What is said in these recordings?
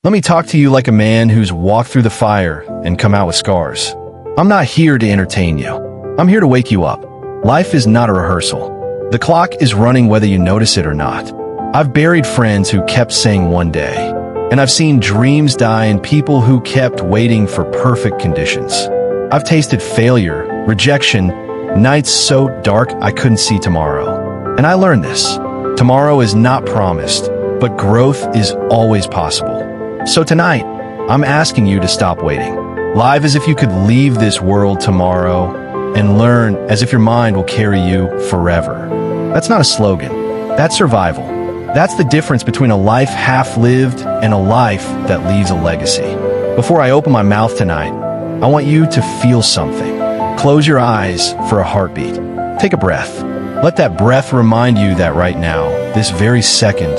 Let me talk to you like a man who's walked through the fire and come out with scars. I'm not here to entertain you. I'm here to wake you up. Life is not a rehearsal. The clock is running whether you notice it or not. I've buried friends who kept saying one day, and I've seen dreams die in people who kept waiting for perfect conditions. I've tasted failure, rejection, nights so dark I couldn't see tomorrow. And I learned this. Tomorrow is not promised, but growth is always possible. So tonight, I'm asking you to stop waiting. Live as if you could leave this world tomorrow, and learn as if your mind will carry you forever. That's not a slogan. That's survival. That's the difference between a life half-lived and a life that leaves a legacy. Before I open my mouth tonight, I want you to feel something. Close your eyes for a heartbeat. Take a breath. Let that breath remind you that right now, this very second,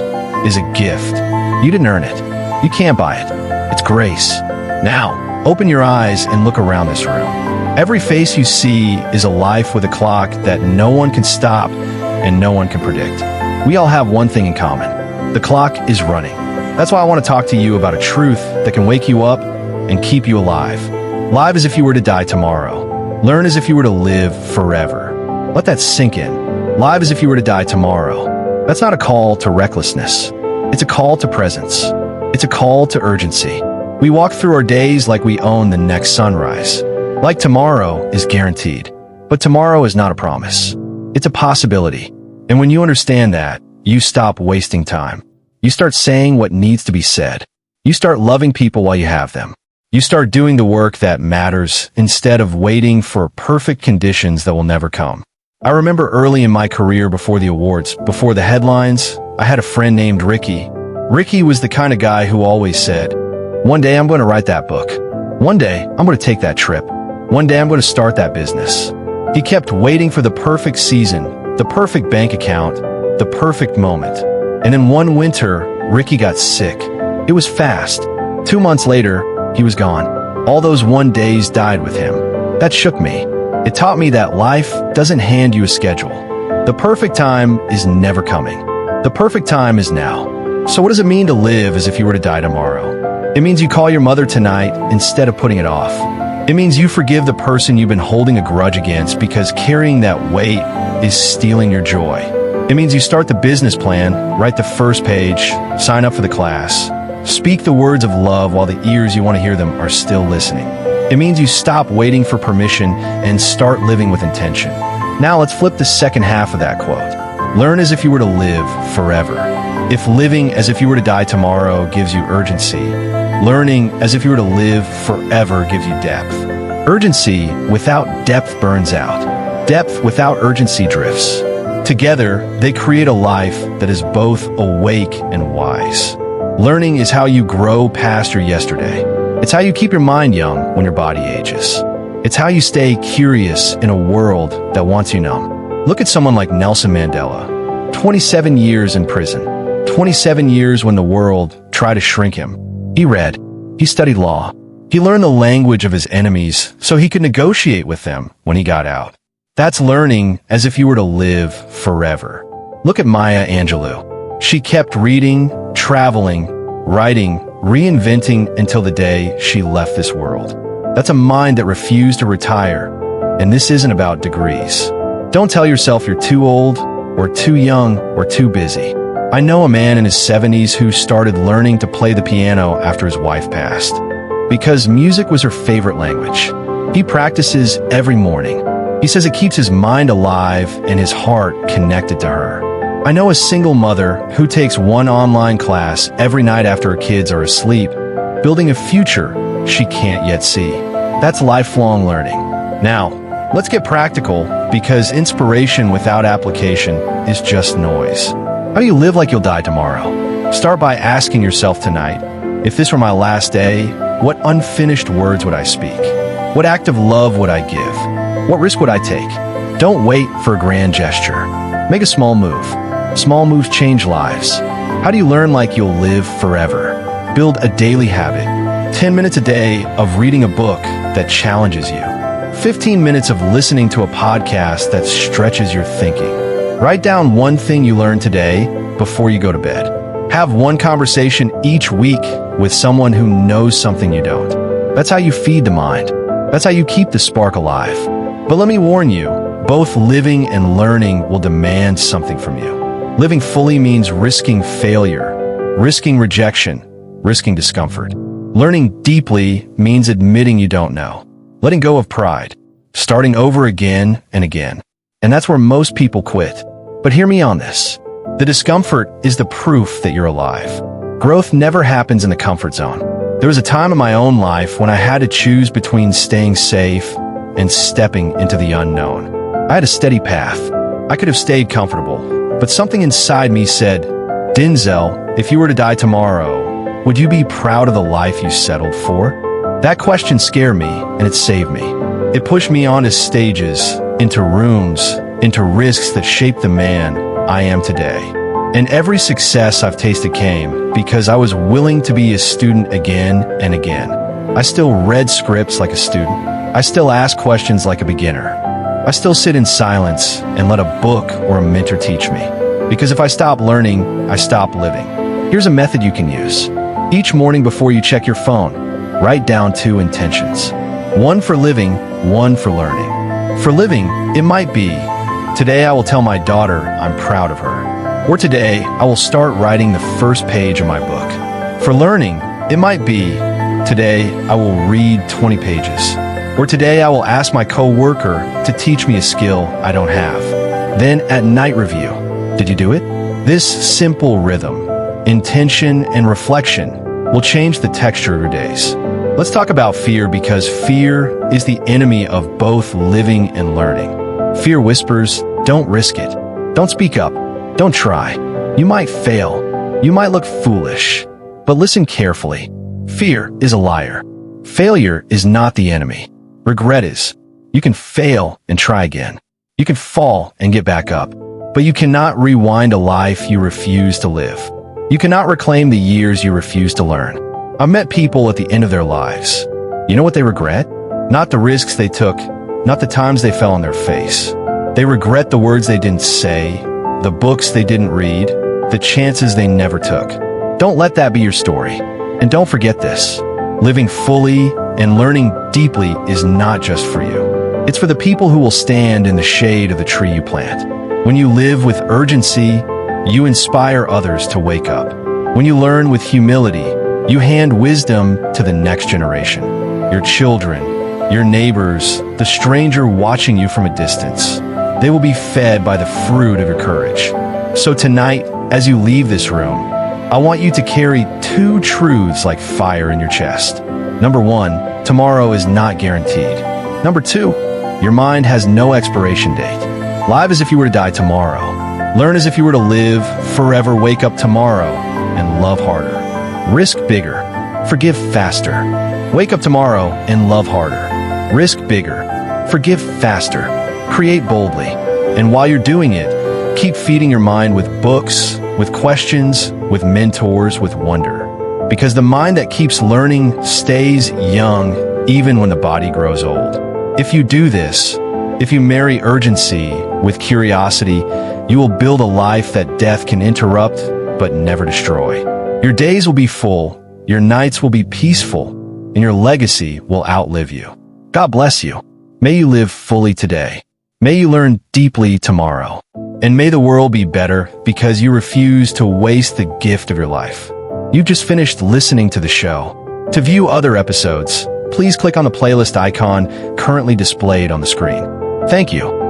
is a gift. You didn't earn it. You can't buy it. It's grace. Now, open your eyes and look around this room. Every face you see is a life with a clock that no one can stop and no one can predict. We all have one thing in common. The clock is running. That's why I want to talk to you about a truth that can wake you up and keep you alive. Live as if you were to die tomorrow. Learn as if you were to live forever. Let that sink in. Live as if you were to die tomorrow. That's not a call to recklessness. It's a call to presence. It's a call to urgency. We walk through our days like we own the next sunrise. Like tomorrow is guaranteed. But tomorrow is not a promise. It's a possibility. And when you understand that, you stop wasting time. You start saying what needs to be said. You start loving people while you have them. You start doing the work that matters instead of waiting for perfect conditions that will never come. I remember early in my career before the awards, before the headlines, I had a friend named Ricky. Ricky was the kind of guy who always said, "One day I'm going to write that book. One day I'm going to take that trip. One day I'm going to start that business." He kept waiting for the perfect season, the perfect bank account, the perfect moment. And in one winter, Ricky got sick. It was fast. 2 months later, he was gone. All those one days died with him. That shook me. It taught me that life doesn't hand you a schedule. The perfect time is never coming. The perfect time is now. So what does it mean to live as if you were to die tomorrow? It means you call your mother tonight instead of putting it off. It means you forgive the person you've been holding a grudge against because carrying that weight is stealing your joy. It means you start the business plan, write the first page, sign up for the class, speak the words of love while the ears you want to hear them are still listening. It means you stop waiting for permission and start living with intention. Now let's flip the second half of that quote. Learn as if you were to live forever. If living as if you were to die tomorrow gives you urgency, learning as if you were to live forever gives you depth. Urgency without depth burns out. Depth without urgency drifts. Together, they create a life that is both awake and wise. Learning is how you grow past your yesterday. It's how you keep your mind young when your body ages. It's how you stay curious in a world that wants you numb. Look at someone like Nelson Mandela. 27 years in prison. 27 years when the world tried to shrink him. He read. He studied law. He learned the language of his enemies so he could negotiate with them when he got out. That's learning as if you were to live forever. Look at Maya Angelou. She kept reading, traveling, writing, reinventing until the day she left this world. That's a mind that refused to retire. And this isn't about degrees. Don't tell yourself you're too old, or too young, or too busy. I know a man in his 70s who started learning to play the piano after his wife passed. Because music was her favorite language. He practices every morning. He says it keeps his mind alive and his heart connected to her. I know a single mother who takes one online class every night after her kids are asleep, building a future she can't yet see. That's lifelong learning. Now, let's get practical because inspiration without application is just noise. How do you live like you'll die tomorrow? Start by asking yourself tonight, if this were my last day, what unfinished words would I speak? What act of love would I give? What risk would I take? Don't wait for a grand gesture. Make a small move. Small moves change lives. How do you learn like you'll live forever? Build a daily habit. 10 minutes a day of reading a book that challenges you. 15 minutes of listening to a podcast that stretches your thinking. Write down one thing you learned today before you go to bed. Have one conversation each week with someone who knows something you don't. That's how you feed the mind. That's how you keep the spark alive. But let me warn you, both living and learning will demand something from you. Living fully means risking failure, risking rejection, risking discomfort. Learning deeply means admitting you don't know, letting go of pride, starting over again and again. And that's where most people quit. But hear me on this. The discomfort is the proof that you're alive. Growth never happens in the comfort zone. There was a time in my own life when I had to choose between staying safe and stepping into the unknown. I had a steady path. I could have stayed comfortable, but something inside me said, Denzel, if you were to die tomorrow, would you be proud of the life you settled for? That question scared me, and it saved me. It pushed me onto stages, into rooms, into risks that shaped the man I am today. And every success I've tasted came because I was willing to be a student again and again. I still read scripts like a student. I still ask questions like a beginner. I still sit in silence and let a book or a mentor teach me. Because if I stop learning, I stop living. Here's a method you can use. Each morning before you check your phone, write down 2 intentions. One for living, one for learning. For living, it might be, today I will tell my daughter I'm proud of her. Or today, I will start writing the first page of my book. For learning, it might be, today I will read 20 pages. Or today I will ask my coworker to teach me a skill I don't have. Then at night review, did you do it? This simple rhythm, intention and reflection will change the texture of your days. Let's talk about fear because fear is the enemy of both living and learning. Fear whispers, don't risk it. Don't speak up. Don't try. You might fail. You might look foolish. But listen carefully. Fear is a liar. Failure is not the enemy. Regret is. You can fail and try again. You can fall and get back up. But you cannot rewind a life you refuse to live. You cannot reclaim the years you refuse to learn. I've met people at the end of their lives. You know what they regret? Not the risks they took, not the times they fell on their face. They regret the words they didn't say, the books they didn't read, the chances they never took. Don't let that be your story. And don't forget this. Living fully and learning deeply is not just for you. It's for the people who will stand in the shade of the tree you plant. When you live with urgency, you inspire others to wake up. When you learn with humility, you hand wisdom to the next generation. Your children, your neighbors, the stranger watching you from a distance. They will be fed by the fruit of your courage. So tonight, as you leave this room, I want you to carry 2 truths like fire in your chest. Number 1, tomorrow is not guaranteed. Number 2, your mind has no expiration date. Live as if you were to die tomorrow. Learn as if you were to live forever. Wake up tomorrow and love harder. Risk bigger. Forgive faster. Wake up tomorrow and love harder. Risk bigger. Forgive faster. Create boldly. And while you're doing it, keep feeding your mind with books, with questions, with mentors, with wonder. Because the mind that keeps learning stays young even when the body grows old. If you do this, if you marry urgency with curiosity, you will build a life that death can interrupt but never destroy. Your days will be full, your nights will be peaceful, and your legacy will outlive you. God bless you. May you live fully today. May you learn deeply tomorrow. And may the world be better because you refuse to waste the gift of your life. You've just finished listening to the show. To view other episodes, please click on the playlist icon currently displayed on the screen. Thank you.